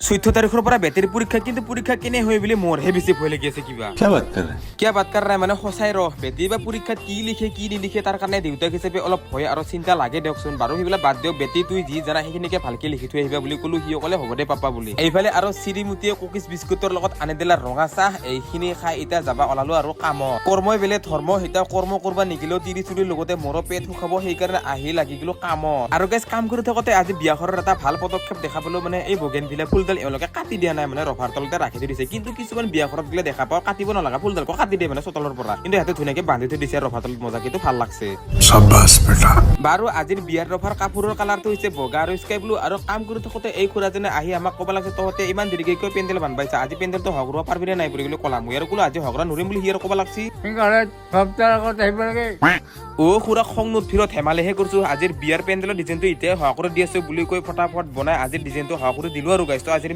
14 तारिखर পৰা বেটিৰ পৰীক্ষা কিন্তু পৰীক্ষা কেনে হয় বুলি মোৰহে বেছি ভয় লাগি আছে কিবা কিয় বাত কৰ মানে সঁচাই ৰহ বেটি বা পৰীক্ষাত কি লিখে কি নিলিখে তাৰ কাৰণে দেউতাক হিচাপে অলপ ভয় আৰু চিন্তা লাগে দিয়কচোন বাৰু সেইবিলাক বাদ দিয়ক বেটি তুই যি জানা সেইখিনিকে ভালকে লিখি থৈ আহিবা বুলি ক'লো সি অকলে হ'ব দে পাপা বুলি এইফালে আৰু চিৰিমুটিয়ে কুকিজ বিস্কুটৰ লগত আনি দিলা ৰঙা চাহ এইখিনি খাই এতিয়া যাবা ওলালো আৰু কাম কৰ্মই বেলে ধৰ্ম হিতা কৰ্ম কৰবা নিগিলেও তিৰি চুৰিৰ লগতে মোৰো পেট শুকাব সেইকাৰণে আহি লাগি গলো কামত আৰু গাইজ কাম কৰি থাকোতে আজি বিয়াখৰৰ এটা ভাল পদক্ষেপ দেখা পালো মানে এই বগেনভিলা ফুলডাল এওঁলোকে কাটি দিয়া নাই মানে ৰভাৰ তলতে ৰাখি থৈ দিছে কিন্তু কিছুমান বিয়াখৰত গ'লে দেখা পাওঁ কাটিব নালাগে ফুলডালকো কাটি দিয়ে মানে চোতালৰ পৰা কিন্তু সিহঁতে ধুনীয়াকে বান্ধি থৈ দিছে ৰভাৰ তলত মজা কিন্তু ভাল লাগছে বাৰু আজিৰ বিয়াৰ ৰভাৰ কাপোৰৰ কালাৰটো হৈছে বগা আৰু স্কাই ব্লু আৰু কাম কৰি থাকোতে এই খুৰাজনে আহি আমাক ক'ব লাগিছে তহঁতে ইমান দেৰিকৈ কিয় পেণ্ডেল বান্ধাইছা আজি পেণ্ডেলটো হগৰুৱা পাৰিবি নাই বুলি ক'লা মই আৰু ক'লো আজি হগৰা নৰিম বুলি সি আৰু ক'ব লাগছি অ খুৰা খং নুঠিৰত হেমালেহে কৰিছো আজিৰ বিয়াৰ পেণ্ডেলৰ ডিজাইনটো এতিয়া হগৰত দি আছো বুলি কৈ ফটাফট বনাই আজিৰ ডিজাইনটো হগৰত দিলো আৰু গাইছ